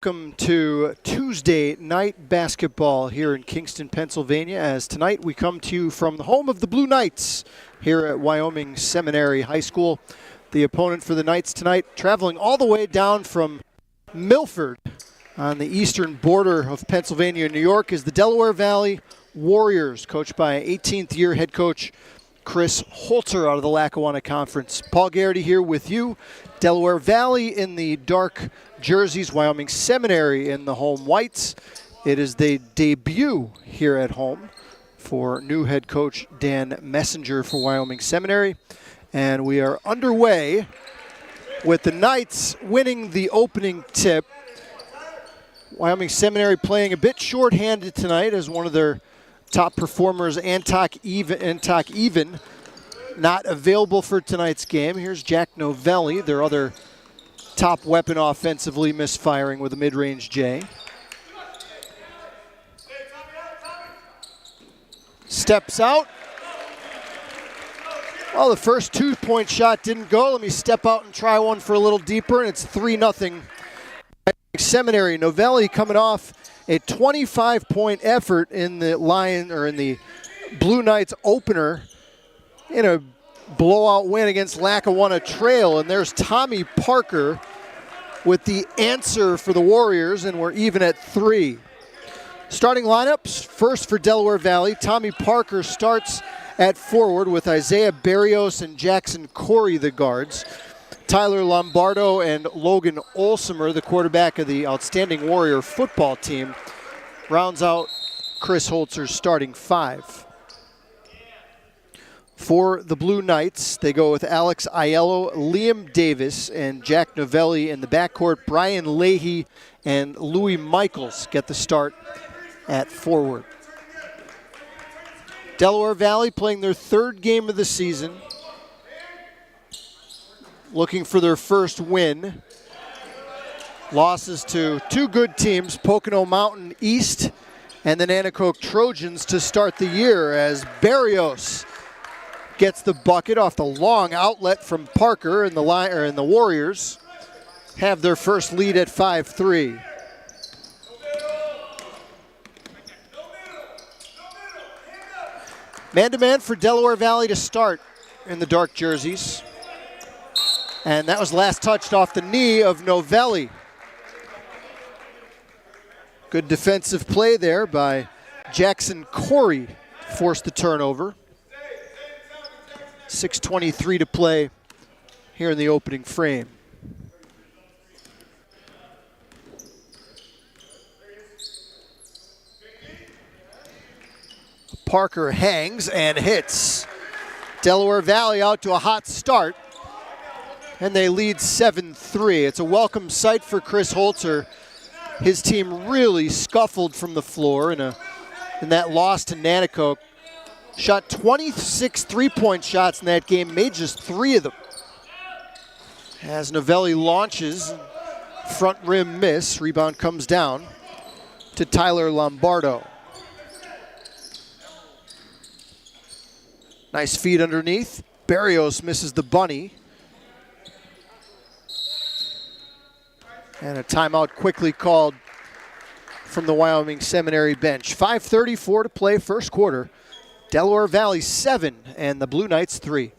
Welcome to Tuesday night basketball here in Kingston, Pennsylvania, as tonight we come to you from the home of the Blue Knights here at Wyoming Seminary High School. The opponent for the Knights tonight traveling all the way down from Milford on the eastern border of Pennsylvania and New York is the Delaware Valley Warriors, coached by 18th year head coach Chris Holzer out of the Lackawanna Conference. Paul Garrity here with you. Delaware Valley in the dark jerseys, Wyoming Seminary in the home whites. It is the debut here at home for new head coach Dan Messenger for Wyoming Seminary. And we are underway with the Knights winning the opening tip. Wyoming Seminary playing a bit short-handed tonight as one of their top performers, Antok Even, not available for tonight's game. Here's Jack Novelli, their other top weapon offensively, misfiring with a mid-range J. Steps out. Well, the first two-point shot didn't go. Let me step out and try one for a little deeper, and it's 3-0. Seminary. Novelli coming off a 25-point effort in the Blue Knights opener in a blowout win against Lackawanna Trail. And there's Tommy Parker with the answer for the Warriors, and we're even at 3. Starting lineups, first for Delaware Valley, Tommy Parker starts at forward with Isaiah Berrios and Jackson Corey the guards. Tyler Lombardo and Logan Olsemer, the quarterback of the outstanding Warrior football team, rounds out Chris Holzer's starting 5. For the Blue Knights, they go with Alex Aiello, Liam Davis, and Jack Novelli in the backcourt. Brian Leahy and Louis Michaels get the start at forward. Delaware Valley playing their third game of the season, looking for their first win. Losses to two good teams, Pocono Mountain East and the Nanticoke Trojans to start the year, as Berrios gets the bucket off the long outlet from Parker, and the Warriors have their first lead at 5-3. Man-to-man for Delaware Valley to start in the dark jerseys. And that was last touched off the knee of Novelli. Good defensive play there by Jackson Corey, forced the turnover. 6:23 to play here in the opening frame. Parker hangs and hits. Delaware Valley out to a hot start, and they lead 7-3. It's a welcome sight for Chris Holzer. His team really scuffled from the floor in that loss to Nanticoke. Shot 26 three-point shots in that game, made just 3 of them. As Novelli launches, front rim miss, rebound comes down to Tyler Lombardo. Nice feed underneath. Berrios misses the bunny. And a timeout quickly called from the Wyoming Seminary bench. 5:34 to play, first quarter. Delaware Valley 7 and the Blue Knights 3.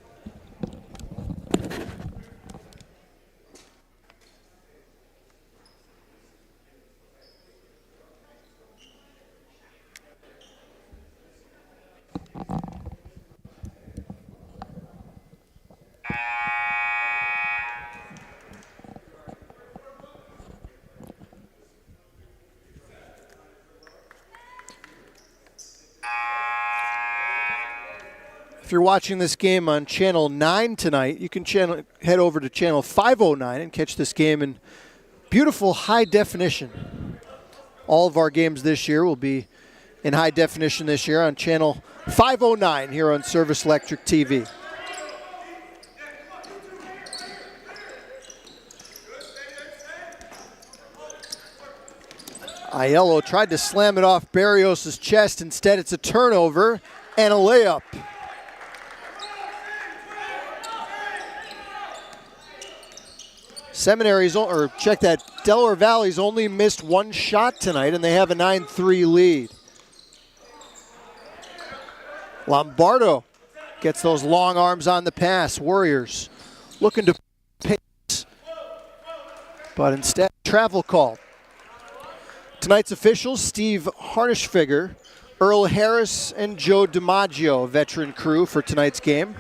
If you're watching this game on Channel 9 tonight, you can head over to Channel 509 and catch this game in beautiful high definition. All of our games this year will be in high definition this year on Channel 509 here on Service Electric TV. Aiello tried to slam it off Berrios' chest. Instead, it's a turnover and a layup. Seminary's, or check that, Delaware Valley's only missed one shot tonight, and they have a 9-3 lead. Lombardo gets those long arms on the pass. Warriors looking to pace, but instead travel call. Tonight's officials, Steve Harnischfigger, Earl Harris, and Joe DiMaggio, a veteran crew for tonight's game.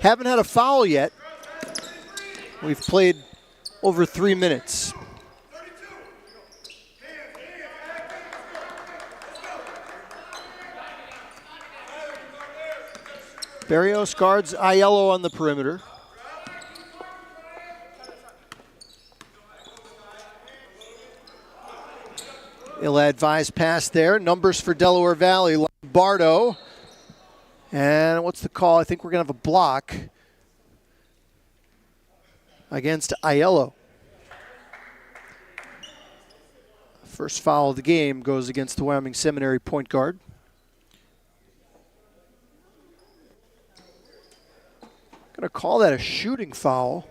Haven't had a foul yet. We've played over 3 minutes. Barrios guards Aiello on the perimeter. Ill-advised pass there. Numbers for Delaware Valley. Lombardo. And what's the call? I think we're going to have a block against Aiello. First foul of the game goes against the Wyoming Seminary point guard. Going to call that a shooting foul.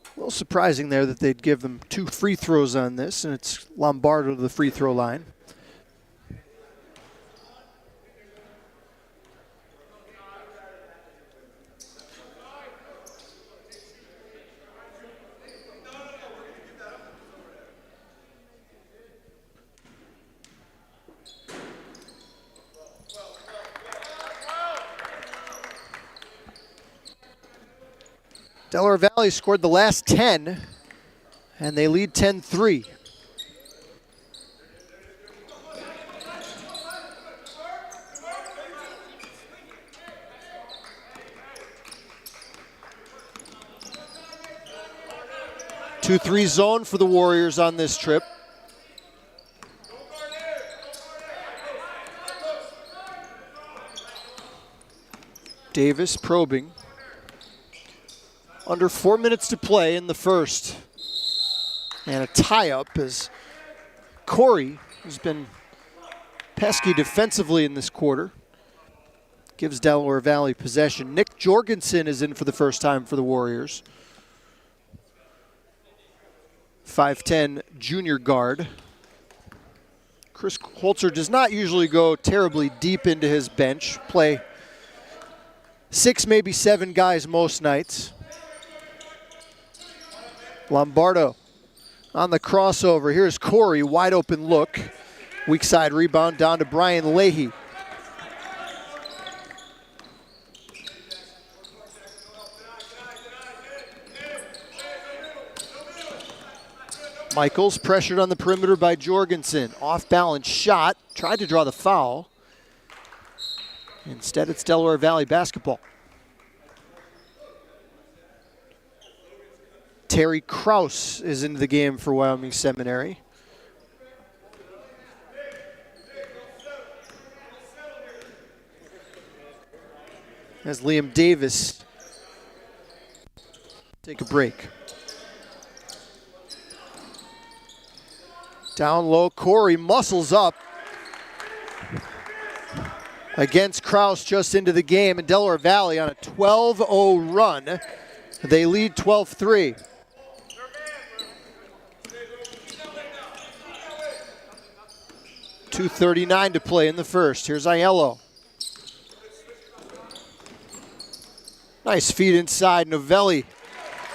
A little surprising there that they'd give them 2 free throws on this, and it's Lombardo to the free throw line. Delaware Valley scored the last 10, and they lead 10-3. Two-three zone for the Warriors on this trip. Davis probing. Under 4 minutes to play in the first. And a tie-up as Corey, who's been pesky defensively in this quarter, gives Delaware Valley possession. Nick Jorgensen is in for the first time for the Warriors. 5'10" junior guard. Chris Holzer does not usually go terribly deep into his bench. Play 6, maybe 7 guys most nights. Lombardo on the crossover. Here's Corey, wide open look. Weak side rebound down to Brian Leahy. Michaels pressured on the perimeter by Jorgensen. Off balance shot, tried to draw the foul. Instead it's Delaware Valley basketball. Terry Kraus is into the game for Wyoming Seminary. As Liam Davis take a break. Down low, Corey muscles up against Kraus just into the game, and Delaware Valley on a 12-0 run. They lead 12-3. 2:39 to play in the first. Here's Aiello. Nice feed inside. Novelli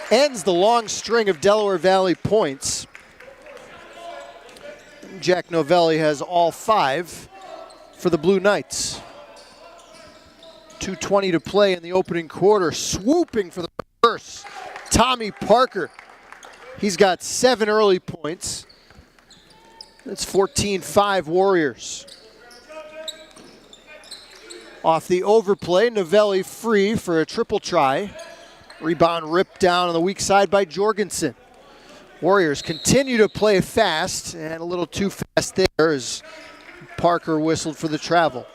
ends the long string of Delaware Valley points. Jack Novelli has all 5 for the Blue Knights. 2:20 to play in the opening quarter. Swooping for the first, Tommy Parker. He's got 7 early points. It's 14-5 Warriors. Off the overplay, Novelli free for a triple try. Rebound ripped down on the weak side by Jorgensen. Warriors continue to play fast, and a little too fast there as Parker whistled for the travel.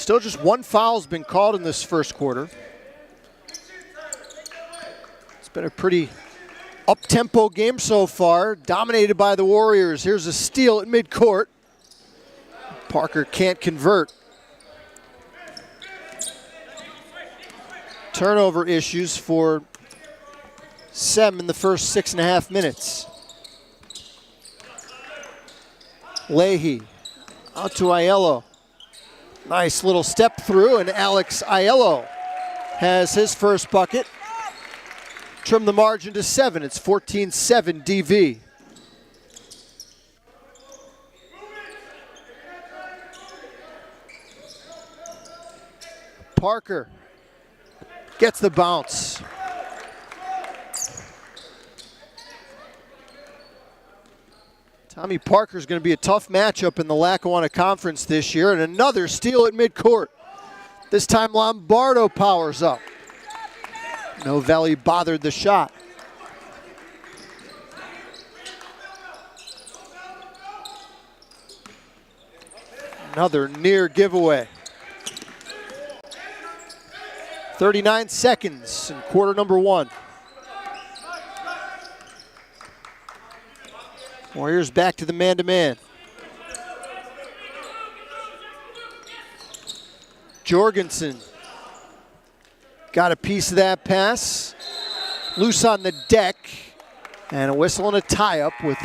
Still just one foul's been called in this first quarter. It's been a pretty up-tempo game so far, dominated by the Warriors. Here's a steal at midcourt. Parker can't convert. Turnover issues for Sem in the first 6.5 minutes. Leahy out to Aiello. Nice little step through, and Alex Aiello has his first bucket. Trim the margin to 7. It's 14-7 DV. Parker gets the bounce. Tommy Parker's going to be a tough matchup in the Lackawanna Conference this year, and another steal at midcourt. This time Lombardo powers up. Novelli bothered the shot. Another near giveaway. 39 seconds in quarter number 1. Warriors back to the man-to-man. Jorgensen got a piece of that pass. Loose on the deck. And a whistle and a tie-up with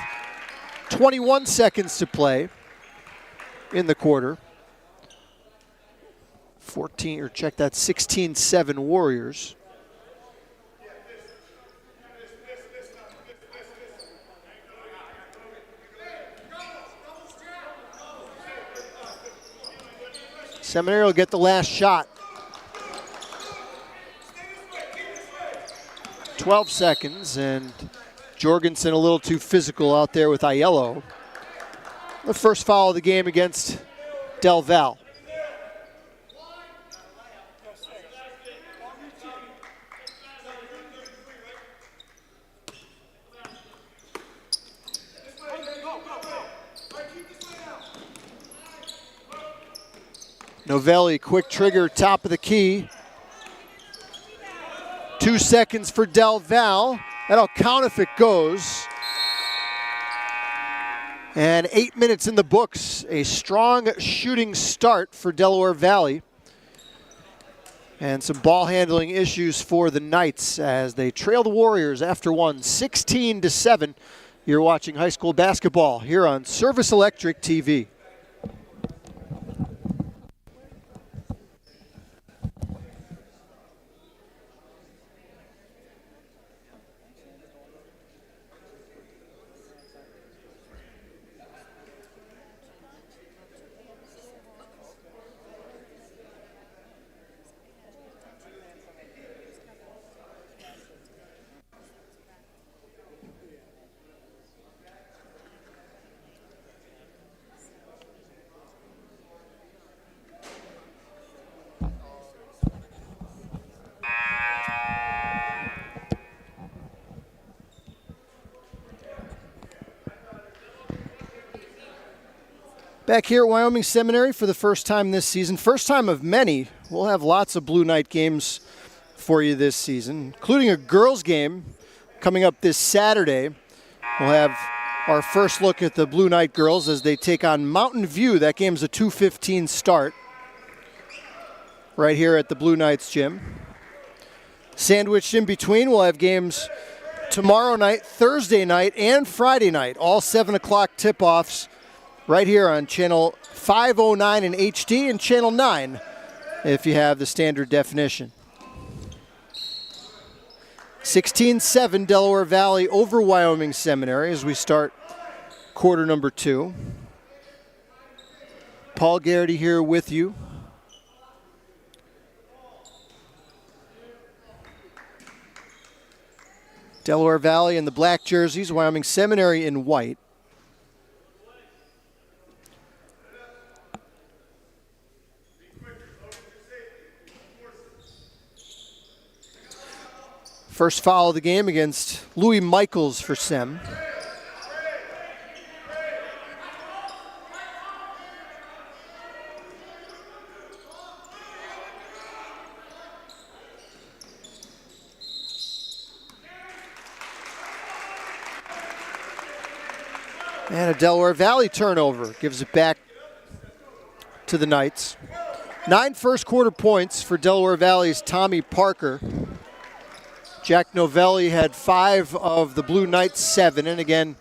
21 seconds to play in the quarter. 16-7 Warriors. Seminary will get the last shot. 12 seconds, and Jorgensen a little too physical out there with Aiello. The first foul of the game against Del Val. Novelli, quick trigger, top of the key. 2 seconds for Del Val. That'll count if it goes. And 8 minutes in the books. A strong shooting start for Delaware Valley. And some ball handling issues for the Knights as they trail the Warriors after one, 16-7. You're watching high school basketball here on Service Electric TV. Back here at Wyoming Seminary for the first time this season. First time of many. We'll have lots of Blue Knight games for you this season, including a girls game coming up this Saturday. We'll have our first look at the Blue Knight girls as they take on Mountain View. That game's a 2:15 start right here at the Blue Knights gym. Sandwiched in between, we'll have games tomorrow night, Thursday night, and Friday night. All 7 o'clock tip-offs right here on channel 509 in HD and channel 9 if you have the standard definition. 16-7 Delaware Valley over Wyoming Seminary as we start quarter number 2. Paul Garrity here with you. Delaware Valley in the black jerseys, Wyoming Seminary in white. First foul of the game against Louis Michaels for Sem. And a Delaware Valley turnover gives it back to the Knights. 9 first quarter points for Delaware Valley's Tommy Parker. Jack Novelli had 5 of the Blue Knights' 7. And again,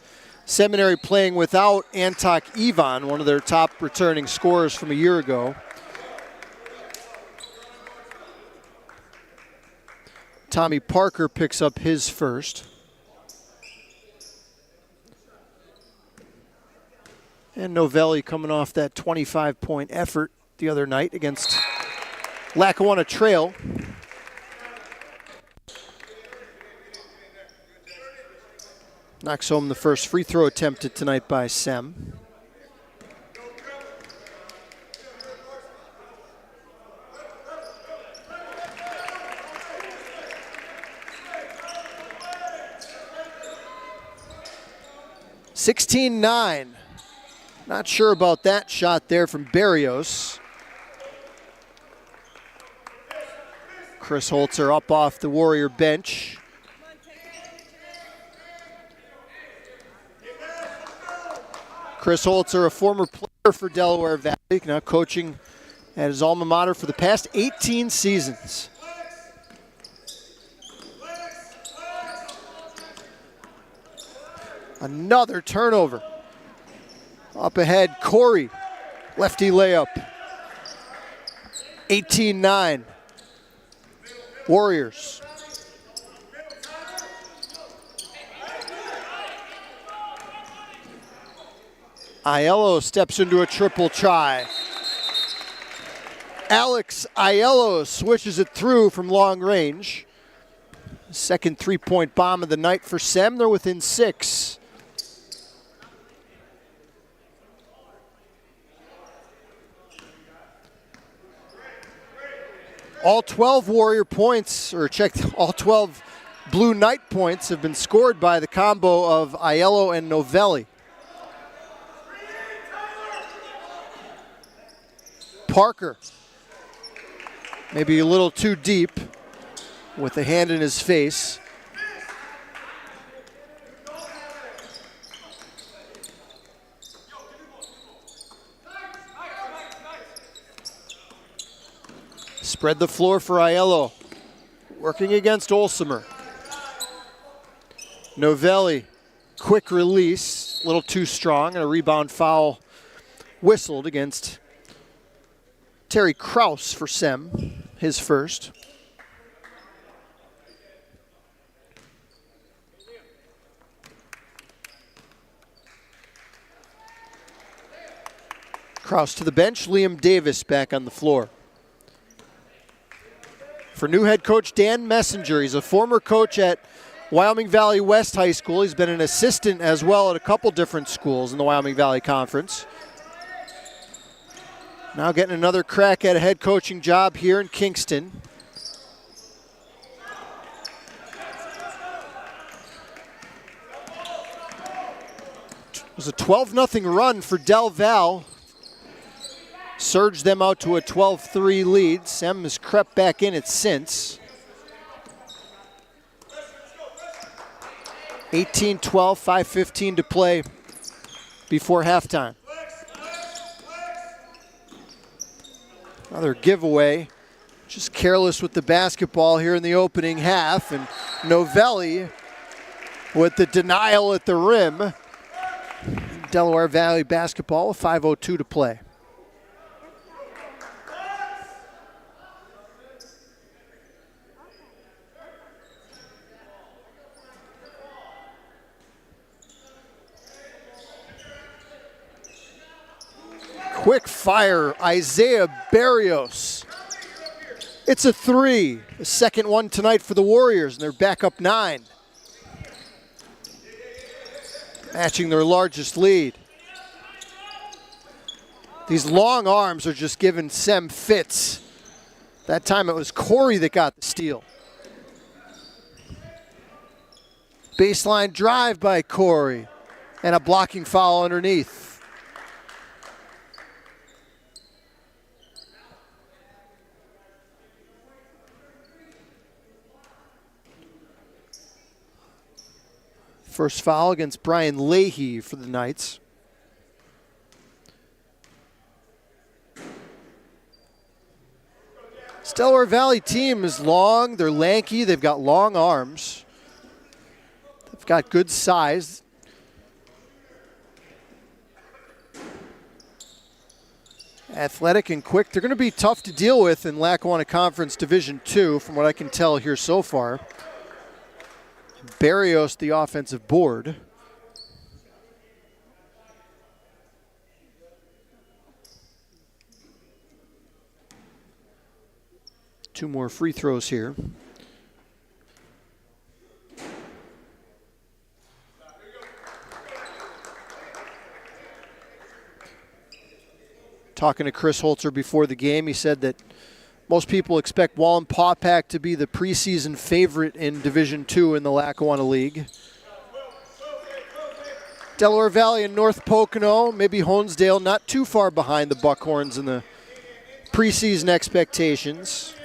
Seminary playing without Antok Ivan, one of their top returning scorers from a year ago. Tommy Parker picks up his first. And Novelli coming off that 25-point effort the other night against Lackawanna Trail. Knocks home the first free throw attempted tonight by Sem. (16-9). Not sure about that shot there from Barrios. Chris Holzer up off the Warrior bench. Chris Holzer, a former player for Delaware Valley, now coaching at his alma mater for the past 18 seasons. Another turnover. Up ahead, Corey, lefty layup. 18-9. Warriors. Aiello steps into a triple try. Alex Aiello switches it through from long range. Second three-point bomb of the night for Sem. They're within 6. All 12 Warrior points, or all 12 Blue Knight points have been scored by the combo of Aiello and Novelli. Parker, maybe a little too deep with a hand in his face. Spread the floor for Aiello, working against Olsemer. Novelli, quick release, a little too strong, and a rebound foul whistled against Terry Kraus for Sem, his first. Kraus to the bench, Liam Davis back on the floor. For new head coach Dan Messenger, he's a former coach at Wyoming Valley West High School. He's been an assistant as well at a couple different schools in the Wyoming Valley Conference. Now getting another crack at a head coaching job here in Kingston. It was a 12-0 run for Del Val. Surged them out to a 12-3 lead. Sem has crept back in it since. 18-12, 5:15 to play before halftime. Another giveaway. Just careless with the basketball here in the opening half. And Novelli with the denial at the rim. Delaware Valley basketball, 5:02 to play. Quick fire, Isaiah Barrios. It's a 3. The second one tonight for the Warriors, and they're back up 9. Matching their largest lead. These long arms are just giving Sem fits. That time it was Corey that got the steal. Baseline drive by Corey, and a blocking foul underneath. First foul against Brian Leahy for the Knights. This Delaware Valley team is long, they're lanky, they've got long arms. They've got good size. Athletic and quick. They're going to be tough to deal with in Lackawanna Conference Division II, from what I can tell here so far. Barrios, the offensive board. Two more free throws here. Talking to Chris Holzer before the game, he said that most people expect Wolfpack to be the preseason favorite in Division II in the Lackawanna League. Delaware Valley and North Pocono, maybe Honesdale, not too far behind the Buckhorns in the preseason expectations.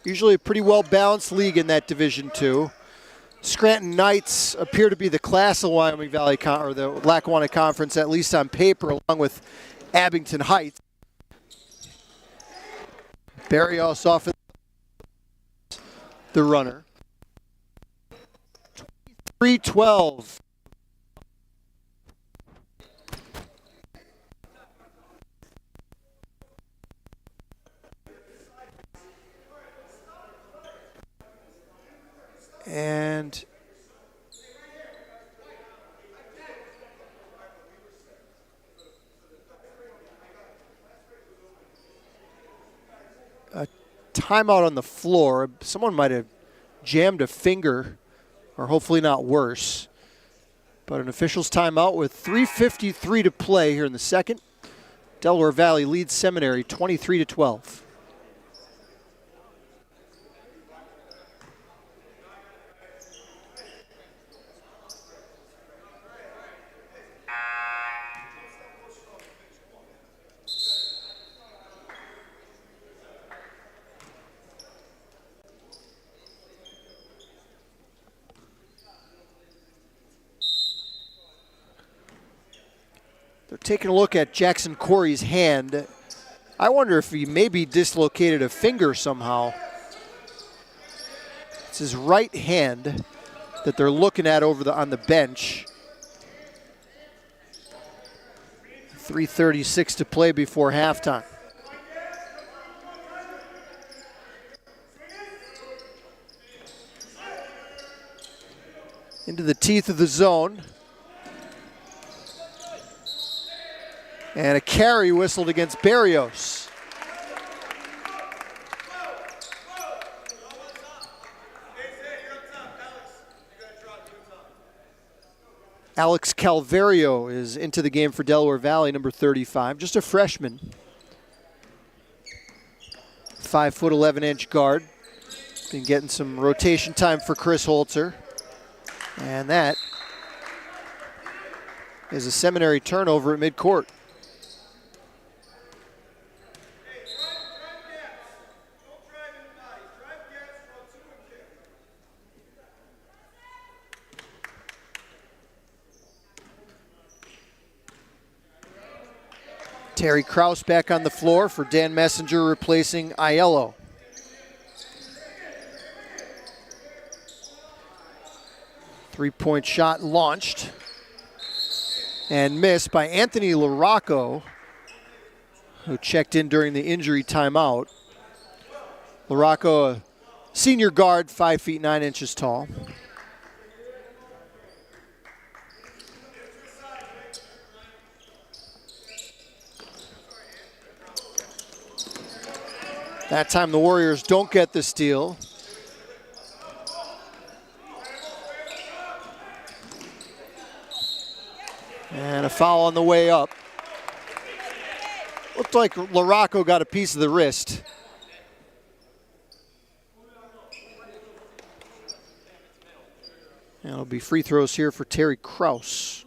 Usually a pretty well-balanced league in that Division II. Scranton Knights appear to be the class of Wyoming Valley or the Lackawanna Conference, at least on paper, along with Abington Heights. Barrios off the runner. 23-12. And a timeout on the floor. Someone might have jammed a finger, or hopefully not worse. But an official's timeout with 3:53 to play here in the second. Delaware Valley leads Seminary 23-12. Taking a look at Jackson Corey's hand. I wonder if he maybe dislocated a finger somehow. It's his right hand that they're looking at on the bench. 3:36 to play before halftime. Into the teeth of the zone. And a carry whistled against Barrios. Alex Calvario is into the game for Delaware Valley, number 35, just a freshman. 5'11" guard. Been getting some rotation time for Chris Holzer. And that is a Seminary turnover at midcourt. Terry Kraus back on the floor for Dan Messenger, replacing Aiello. Three-point shot launched and missed by Anthony LaRocco, who checked in during the injury timeout. LaRocco, a senior guard, 5'9" tall. That time the Warriors don't get the steal. And a foul on the way up. Looked like LaRocco got a piece of the wrist. And it'll be free throws here for Terry Kraus.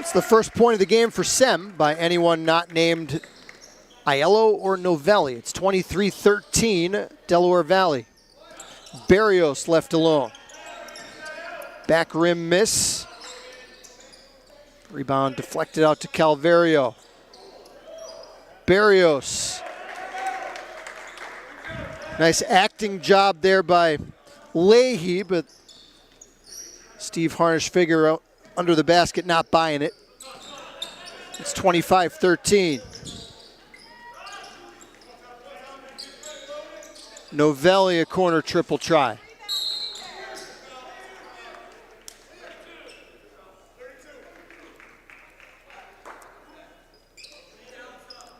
It's the first point of the game for Sem by anyone not named Aiello or Novelli. It's 23-13, Delaware Valley. Barrios left alone. Back rim miss. Rebound deflected out to Calvario. Barrios. Nice acting job there by Leahy, but Steve Harnish figure out under the basket, not buying it. It's 25-13. Novelli a corner triple try.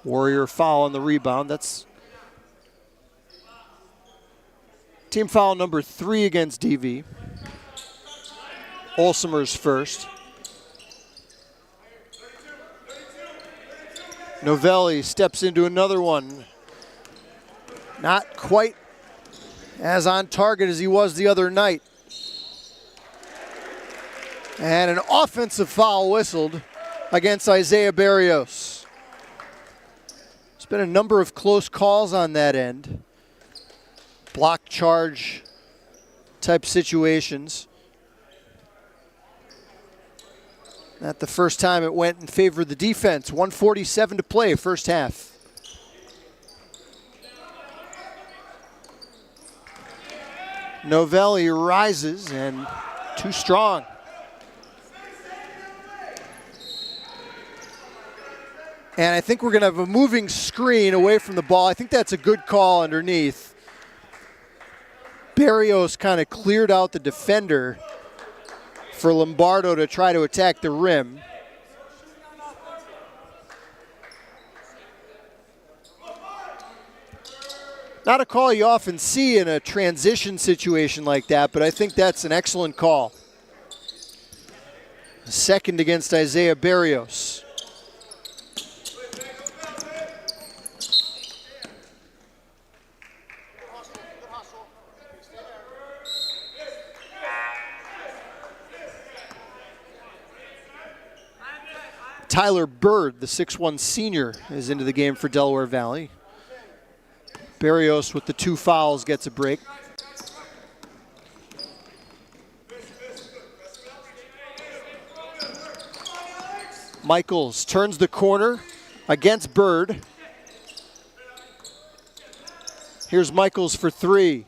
Warrior foul on the rebound. That's team foul number 3 against DV. Olsemer's first. Novelli steps into another one. Not quite as on target as he was the other night. And an offensive foul whistled against Isaiah Barrios. There's been a number of close calls on that end. Block charge type situations. Not the first time it went in favor of the defense. 1:47 to play, first half. Novelli rises and too strong. And I think we're going to have a moving screen away from the ball. I think that's a good call underneath. Barrios kind of cleared out the defender for Lombardo to try to attack the rim. Not a call you often see in a transition situation like that, but I think that's an excellent call. Second against Isaiah Barrios. Tyler Bird, the 6'1 senior, is into the game for Delaware Valley. Barrios with the 2 fouls gets a break. Michaels turns the corner against Bird. Here's Michaels for 3.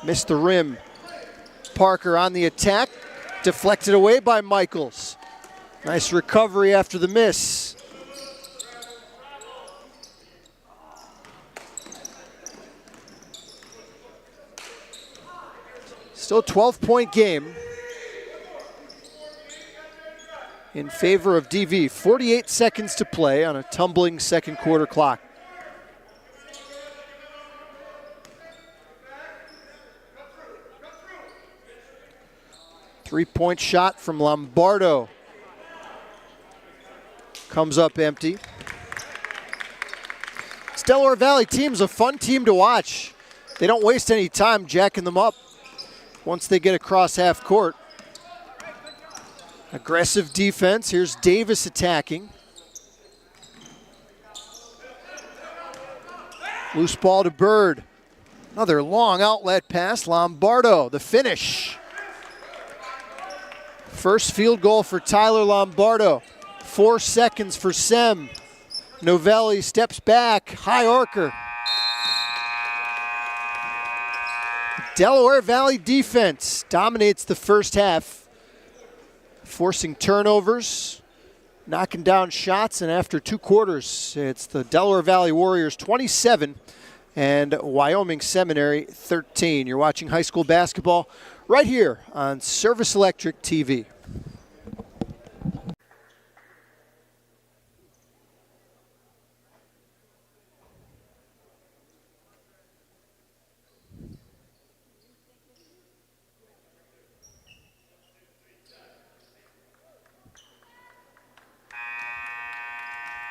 Missed the rim. Parker on the attack. Deflected away by Michaels. Nice recovery after the miss. Still a 12-point game in favor of DV. 48 seconds to play on a tumbling second quarter clock. Three-point shot from Lombardo. Comes up empty. This Delaware Valley team's a fun team to watch. They don't waste any time jacking them up once they get across half court. Aggressive defense. Here's Davis attacking. Loose ball to Bird. Another long outlet pass. Lombardo, the finish. First field goal for Tyler Lombardo. 4 seconds for Sem. Novelli steps back. High arcer. Delaware Valley defense dominates the first half, forcing turnovers, knocking down shots, and after 2 quarters, it's the Delaware Valley Warriors 27 and Wyoming Seminary 13. You're watching high school basketball right here on Service Electric TV.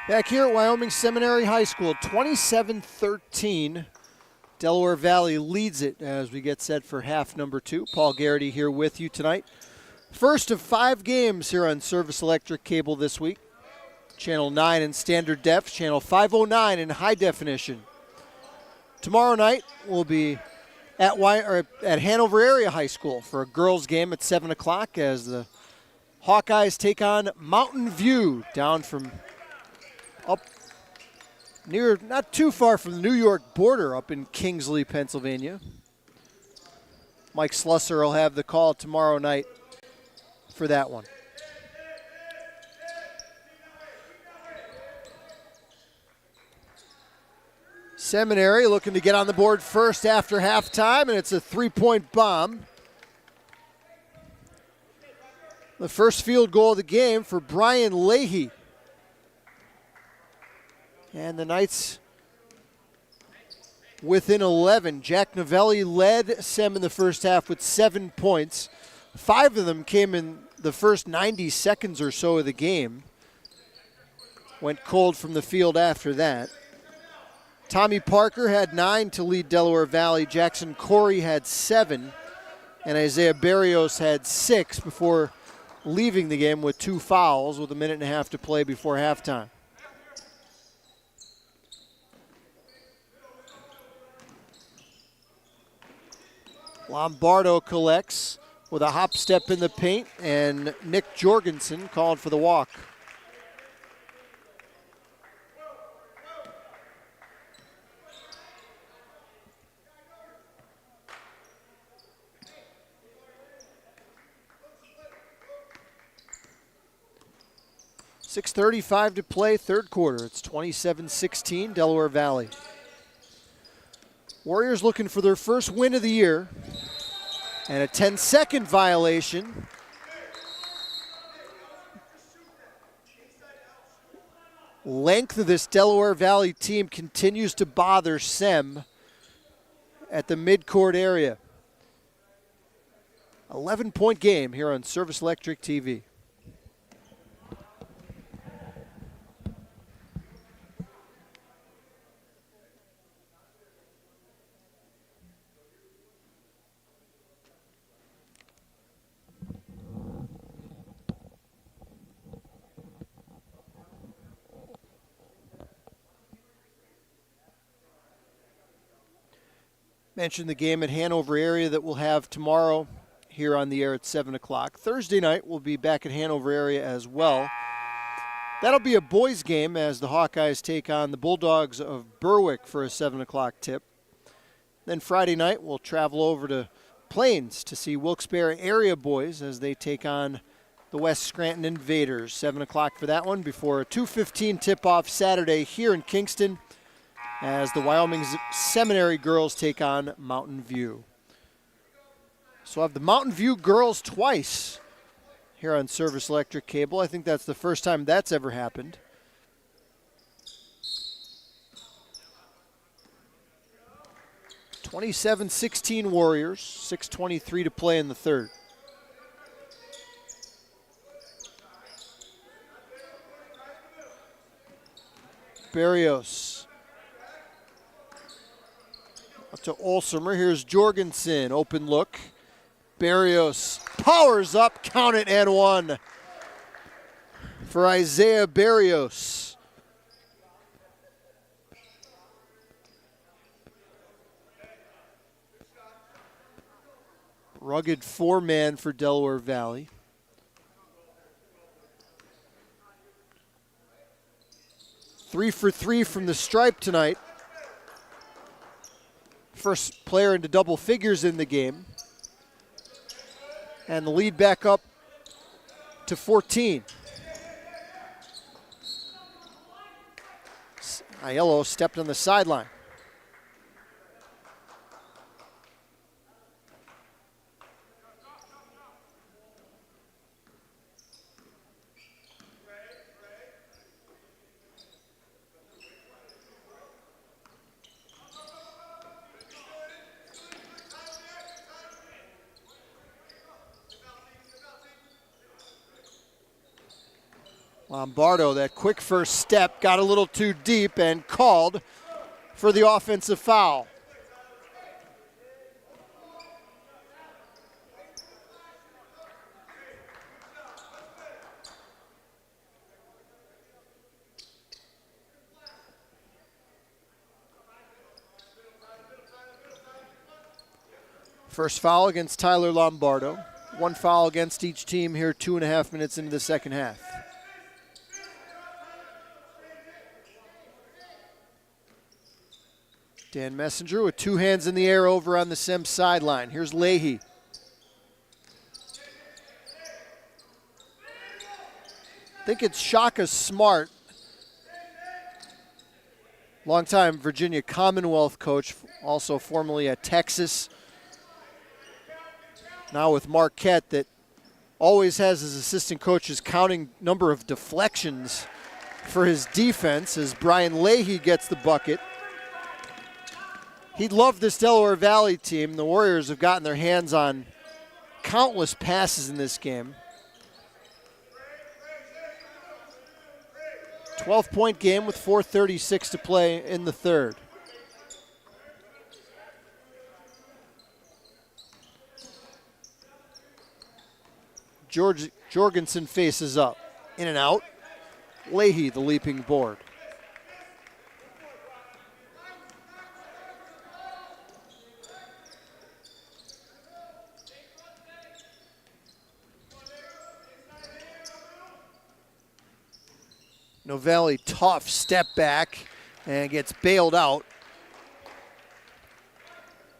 Back here at Wyoming Seminary High School, 27-13. Delaware Valley leads it as we get set for half number 2. Paul Garrity here with you tonight First of 5 games here on Service Electric Cable this week. Channel 9 in standard def, Channel 509 in high definition. Tomorrow night we'll be at Hanover Area High School for a girls game at 7 o'clock as the Hawkeyes take on Mountain View down from up near, not too far from the New York border up in Kingsley, Pennsylvania. Mike Slusser will have the call tomorrow night for that one. Seminary looking to get on the board first after halftime, and it's a 3-point bomb. The first field goal of the game for Brian Leahy. And the Knights within 11. Jack Novelli led Sem in the first half with 7 points. 5 of them came in the first 90 seconds or so of the game. Went cold from the field after that. Tommy Parker had 9 to lead Delaware Valley. Jackson Corey had 7. And Isaiah Barrios had 6 before leaving the game with 2 fouls with a minute and a half to play before halftime. Lombardo collects with a hop step in the paint, and Nick Jorgensen called for the walk. .6:35 to play, third quarter. It's 27-16, Delaware Valley. Warriors looking for their first win of the year. And a 10-second violation. Length of this Delaware Valley team continues to bother Sem at the midcourt area. 11-point game here on Service Electric TV. Mentioned the game at Hanover area that we'll have tomorrow here on the air at 7 o'clock. Thursday night we'll be back at Hanover area as well. That'll be a boys game as the Hawkeyes take on the Bulldogs of Berwick for a 7 o'clock tip. Then Friday night we'll travel over to Plains to see Wilkes-Barre area boys as they take on the West Scranton Invaders. 7 o'clock for that one before a 2:15 tip-off Saturday here in Kingston as the Wyoming Seminary girls take on Mountain View. So I have the Mountain View girls twice here on Service Electric Cable. I think that's the first time that's ever happened. (27-16) Warriors, 6:23 to play in the third. Barrios. Up to Olsemer. Here's Jorgensen. Open look. Barrios powers up. Count it and one for Isaiah Barrios. Rugged 4-man for Delaware Valley. Three for 3 from the stripe tonight. First player into double figures in the game. And the lead back up to 14. Aiello stepped on the sideline. Lombardo, that quick first step, got a little too deep and called for the offensive foul. First foul against Tyler Lombardo. One foul against each team here 2.5 minutes into the second half. Dan Messenger with two hands in the air over on the Sem sideline. Here's Leahy. I think it's Shaka Smart, longtime Virginia Commonwealth coach, also formerly at Texas. Now with Marquette, that always has his assistant coaches counting number of deflections for his defense as Brian Leahy gets the bucket. He loved this Delaware Valley team. The Warriors have gotten their hands on countless passes in this game. 12-point game with 4:36 to play in the third. Jorgensen faces up. In and out. Leahy, the leaping board. Novelli, tough step back and gets bailed out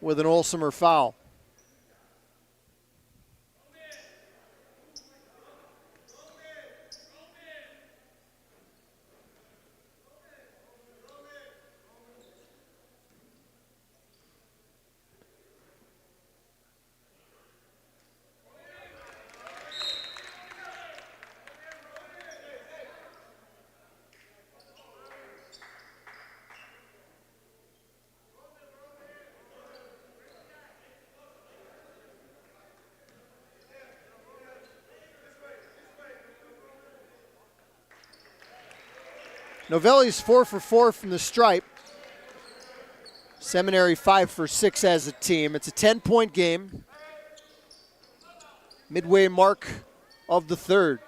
with an Olsemer foul. Novelli's 4 for 4 from the stripe. Seminary 5 for 6 as a team. It's a 10-point game. Midway mark of the third.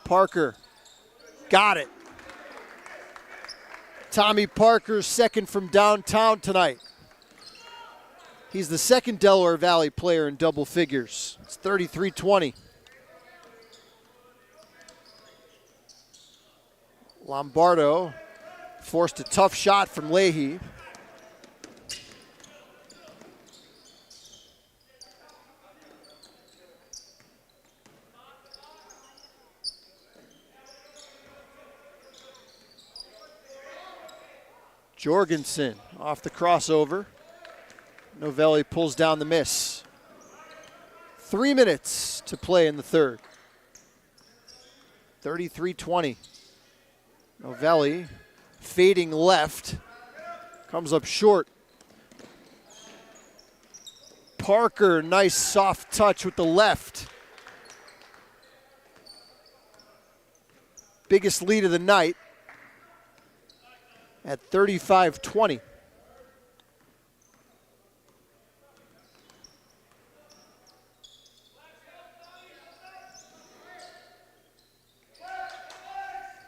Parker got it. Tommy Parker's second from downtown tonight. He's the second Delaware Valley player in double figures. It's 33-20. Lombardo forced a tough shot from Leahy. Jorgensen off the crossover. Novelli pulls down the miss. 3 minutes to play in the third. 33-20. Novelli fading left. Comes up short. Parker, nice soft touch with the left. Biggest lead of the night at 35-20.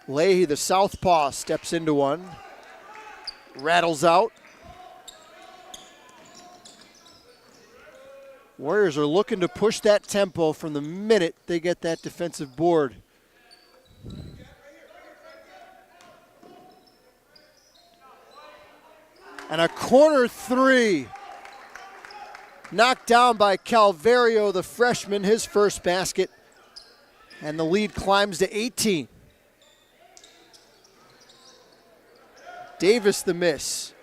Leahy, the southpaw, steps into one. Rattles out. Warriors are looking to push that tempo from the minute they get that defensive board. And a corner three. Knocked down by Calvario, the freshman, his first basket. And the lead climbs to 18. Davis the miss.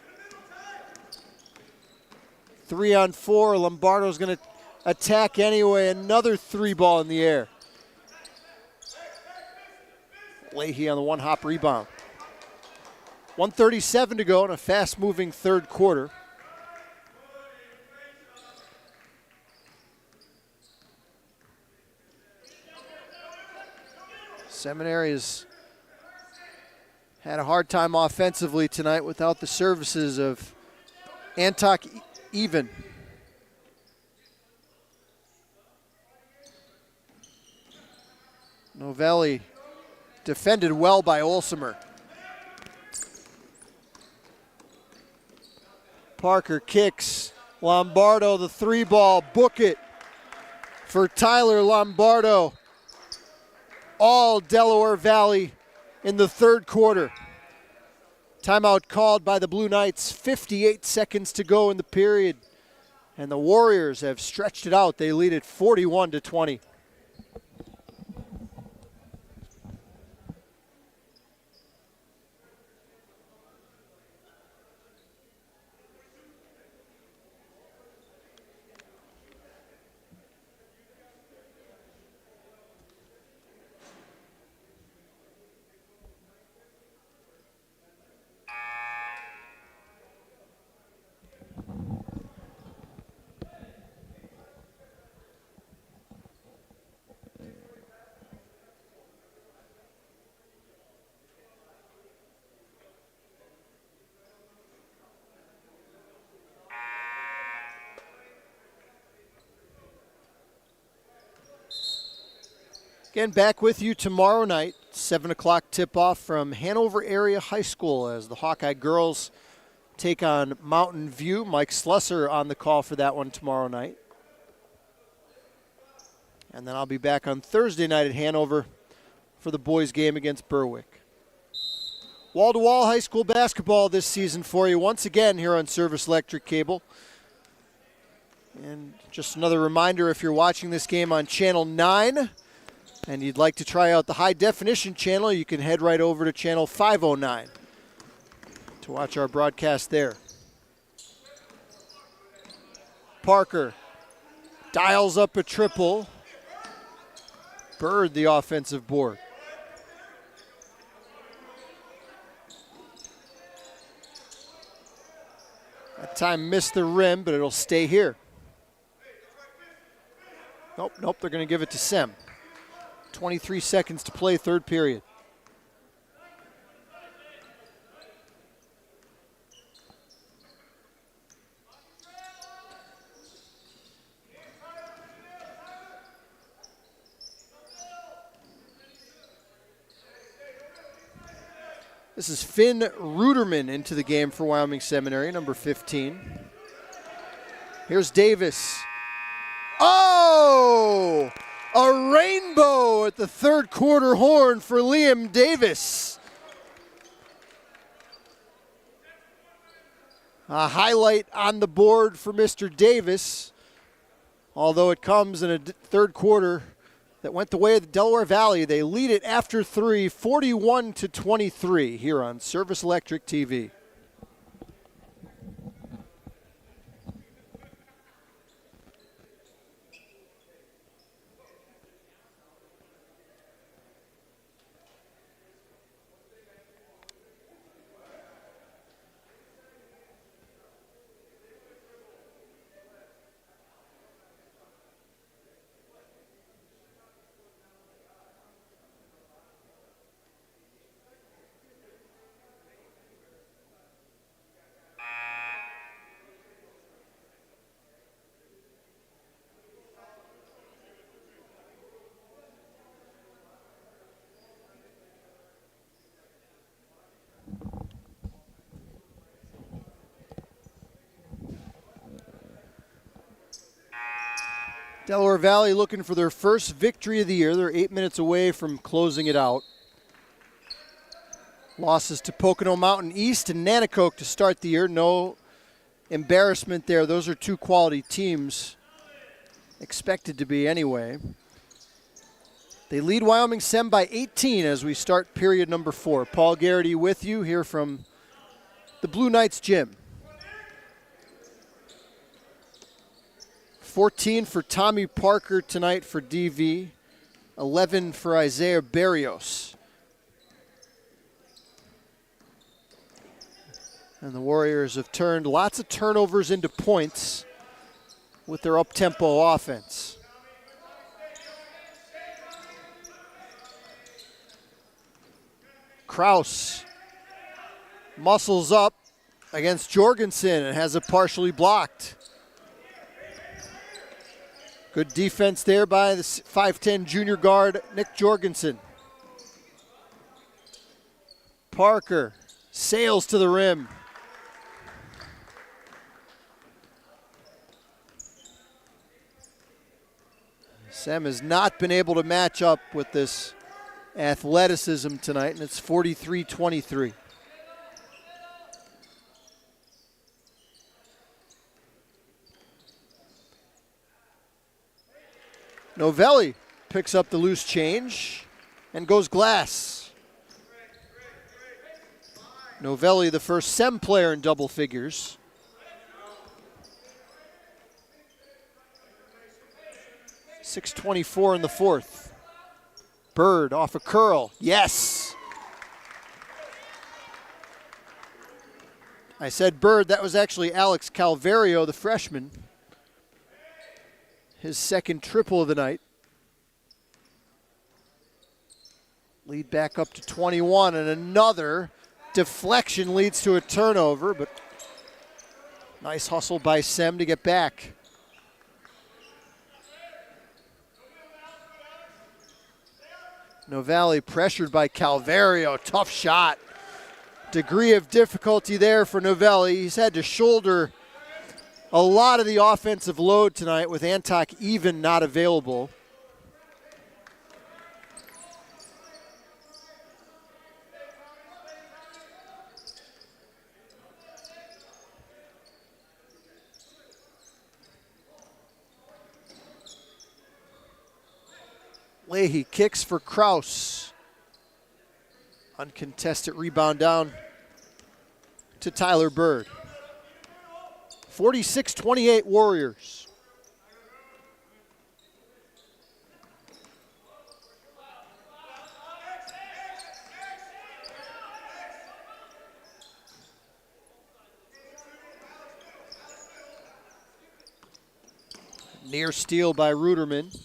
3 on 4. Lombardo's going to attack anyway. Another three ball in the air. Leahy on the one-hop rebound. 1:37 to go in a fast-moving third quarter. Seminary has had a hard time offensively tonight without the services of Antok Even. Novelli defended well by Olsemer. Parker kicks. Lombardo, the 3-ball, book it for Tyler Lombardo. All Delaware Valley in the third quarter. Timeout called by the Blue Knights. 58 seconds to go in the period. And the Warriors have stretched it out. They lead it 41-20. Again, back with you tomorrow night, 7 o'clock tip-off from Hanover Area High School as the Hawkeye girls take on Mountain View. Mike Slusser on the call for that one tomorrow night. And then I'll be back on Thursday night at Hanover for the boys' game against Berwick. Wall-to-wall high school basketball this season for you once again here on Service Electric Cable. And just another reminder, if you're watching this game on Channel 9, and you'd like to try out the high-definition channel, you can head right over to channel 509 to watch our broadcast there. Parker dials up a triple. Bird the offensive board. That time missed the rim, but it'll stay here. Nope, they're going to give it to Sem. 23 seconds to play, third period. This is Finn Ruderman into the game for Wyoming Seminary, number 15. Here's Davis. Oh! A rainbow at the third quarter horn for Liam Davis. A highlight on the board for Mr. Davis, although it comes in a third quarter that went the way of the Delaware Valley. They lead it after three, 41-23 here on Service Electric TV. Delaware Valley looking for their first victory of the year. They're 8 minutes away from closing it out. Losses to Pocono Mountain East and Nanticoke to start the year. No embarrassment there. Those are two quality teams, expected to be anyway. They lead Wyoming Sem by 18 as we start period number 4. Paul Garrity with you here from the Blue Knights gym. 14 for Tommy Parker tonight for DV. 11 for Isaiah Barrios. And the Warriors have turned lots of turnovers into points with their up-tempo offense. Kraus muscles up against Jorgensen and has it partially blocked. Good defense there by the 5'10 junior guard, Nick Jorgensen. Parker sails to the rim. Sem has not been able to match up with this athleticism tonight, and it's 43-23. Novelli picks up the loose change and goes glass. Novelli, the first Sem player in double figures. .624 in the fourth. Bird off a curl. Yes. I said Bird. That was actually Alex Calvario, the freshman. His second triple of the night. Lead back up to 21, and another deflection leads to a turnover, but nice hustle by Sem to get back. Novelli pressured by Calvario. Tough shot. Degree of difficulty there for Novelli. He's had to shoulder a lot of the offensive load tonight with Antok even not available. Leahy kicks for Kraus. Uncontested rebound down to Tyler Bird. 46-28 Warriors. Near steal by Ruderman.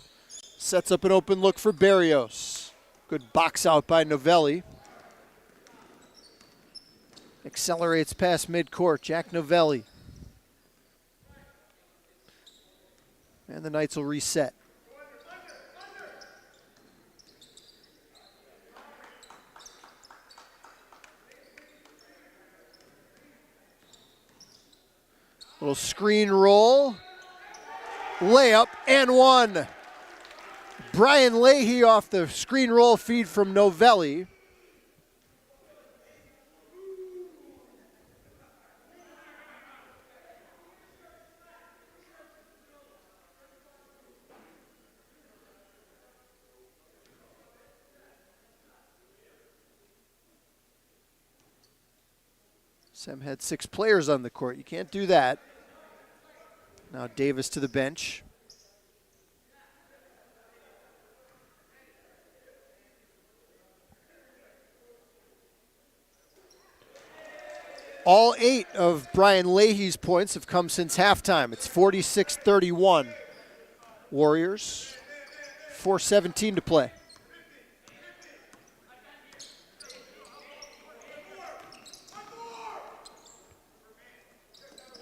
Sets up an open look for Berrios. Good box out by Novelli. Accelerates past midcourt. Jack Novelli. And the Knights will reset. Little screen roll. Layup and one. Brian Leahy off the screen roll feed from Novelli. Sem had 6 players on the court. You can't do that. Now Davis to the bench. All 8 of Brian Leahy's points have come since halftime. It's 46-31 Warriors. 4:17 to play.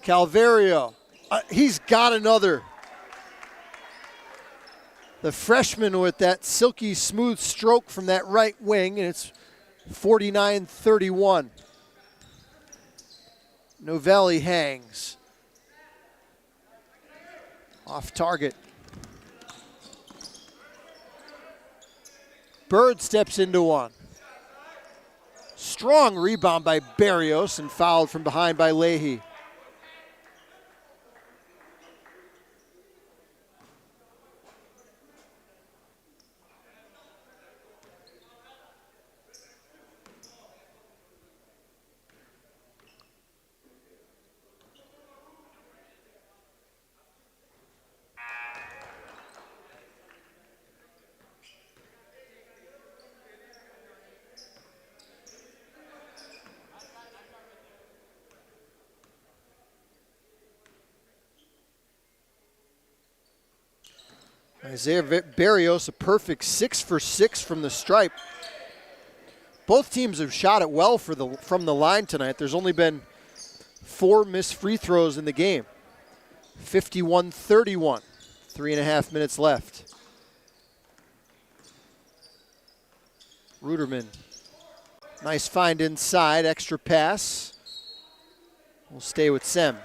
Calvario, he's got another. The freshman with that silky smooth stroke from that right wing, and it's 49-31. Novelli hangs. Off target. Bird steps into one. Strong rebound by Berrios and fouled from behind by Leahy. Isaiah Berrios, a perfect 6 for 6 from the stripe. Both teams have shot it well from the line tonight. There's only been 4 missed free throws in the game. 51-31. 3.5 minutes left. Ruderman. Nice find inside, extra pass. We'll stay with Sem.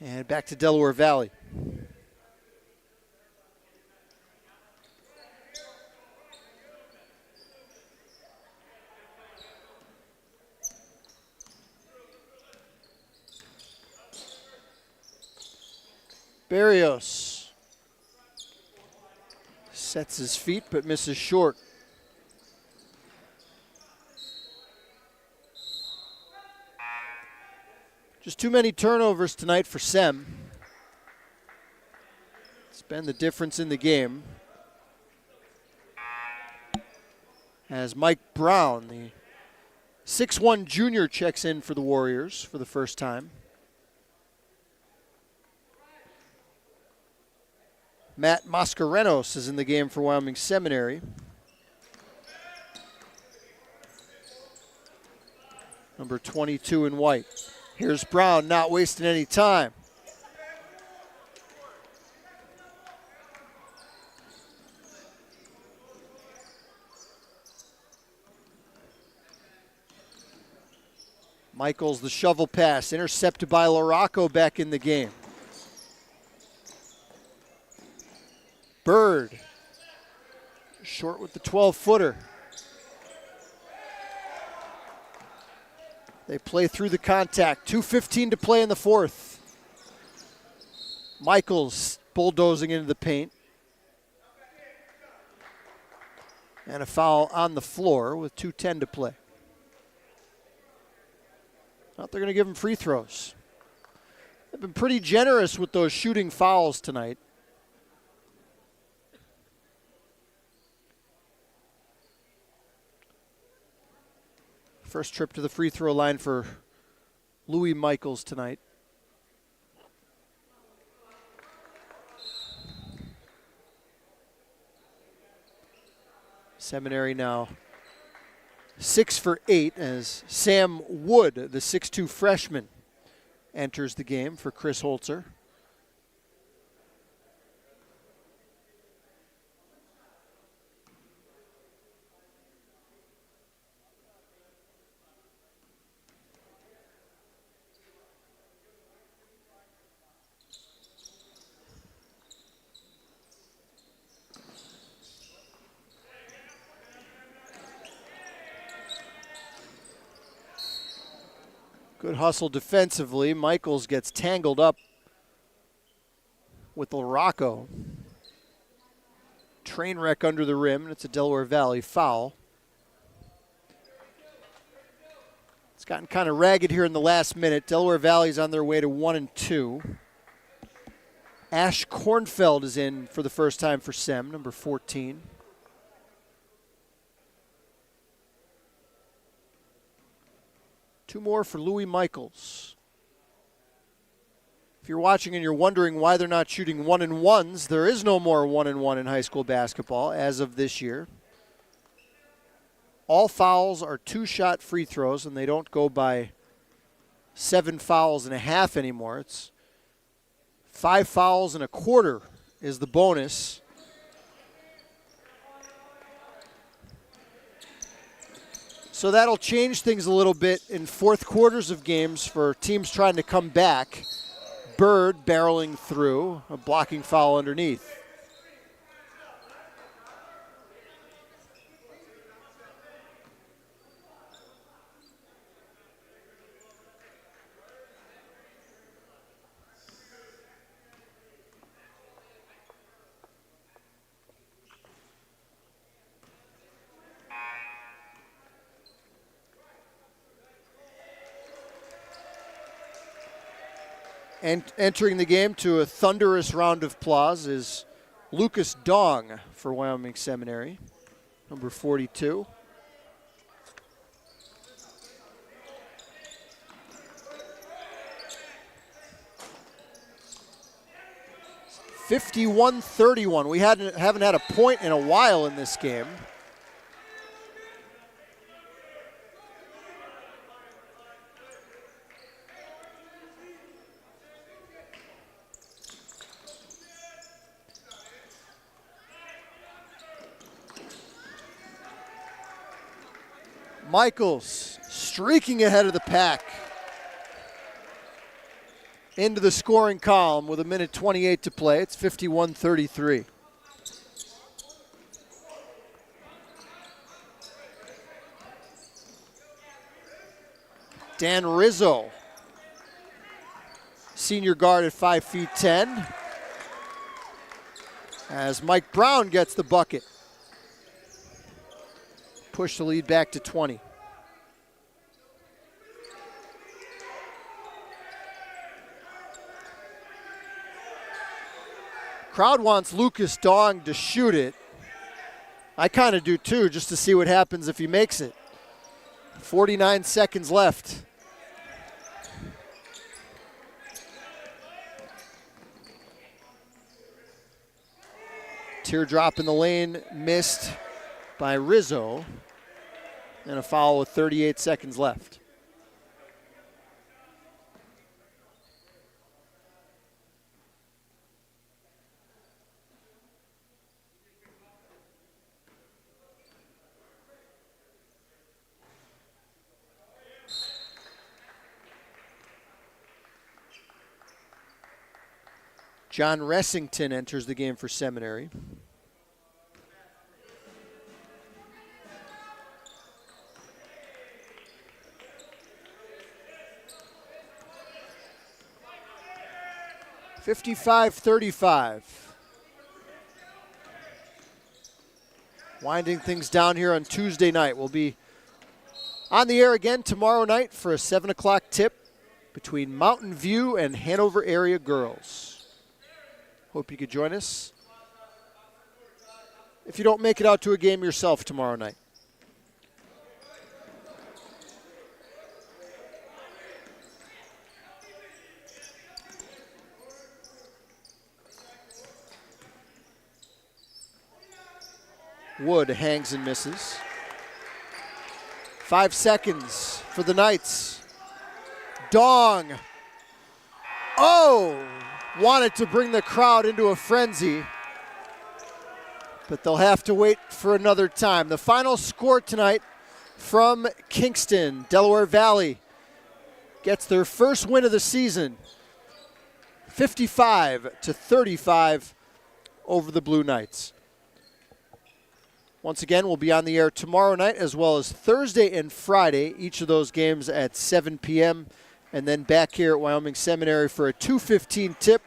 And back to Delaware Valley. Barrios sets his feet but misses short. Just too many turnovers tonight for Sem. It's been the difference in the game. As Mike Brown, the 6'1" junior, checks in for the Warriors for the first time. Matt Mascarenos is in the game for Wyoming Seminary. Number 22 in white. Here's Brown, not wasting any time. Michaels, the shovel pass, intercepted by LaRocco back in the game. Bird, short with the 12-footer. They play through the contact. 2:15 to play in the fourth. Michaels bulldozing into the paint. And a foul on the floor with 2:10 to play. Thought they're going to give him free throws. They've been pretty generous with those shooting fouls tonight. First trip to the free throw line for Louis Michaels tonight. Seminary now 6 for 8 as Sam Wood, the 6'2" freshman, enters the game for Chris Holzer. Good hustle defensively. Michaels gets tangled up with LaRocco. Train wreck under the rim, and it's a Delaware Valley foul. It's gotten kind of ragged here in the last minute. Delaware Valley's on their way to 1-2. Ash Kornfeld is in for the first time for Sem, number 14. Two more for Louis Michaels. If you're watching and you're wondering why they're not shooting 1-1s, there is no more 1-1 in high school basketball as of this year. All fouls are 2-shot free throws, and they don't go by 7 fouls and a half anymore. It's 5 fouls and a quarter is the bonus. So that'll change things a little bit in fourth quarters of games for teams trying to come back. Bird barreling through, a blocking foul underneath. And entering the game to a thunderous round of applause is Lucas Dong for Wyoming Seminary, number 42. 51-31. We haven't had a point in a while in this game. Michaels streaking ahead of the pack into the scoring column with 1:28 to play. It's 51-33. Dan Rizzo, senior guard at 5'10", as Mike Brown gets the bucket. Push the lead back to 20. Crowd wants Lucas Dong to shoot it. I kind of do too, just to see what happens if he makes it. 49 seconds left. Teardrop in the lane missed by Rizzo, and a foul with 38 seconds left. John Ressington enters the game for Seminary. (55-35). Winding things down here on Tuesday night. We'll be on the air again tomorrow night for a 7 o'clock tip between Mountain View and Hanover area girls. Hope you could join us if you don't make it out to a game yourself tomorrow night. Wood hangs and misses. 5 seconds for the Knights. Dong. Oh! Wanted to bring the crowd into a frenzy, but they'll have to wait for another time. The final score tonight from Kingston, Delaware Valley gets their first win of the season, 55-35 over the Blue Knights. Once again, we'll be on the air tomorrow night as well as Thursday and Friday, each of those games at 7 p.m., and then back here at Wyoming Seminary for a 2:15 tip,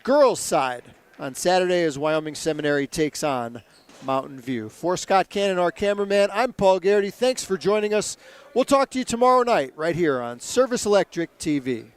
girls' side, on Saturday as Wyoming Seminary takes on Mountain View. For Scott Cannon, our cameraman, I'm Paul Garrity. Thanks for joining us. We'll talk to you tomorrow night right here on Service Electric TV.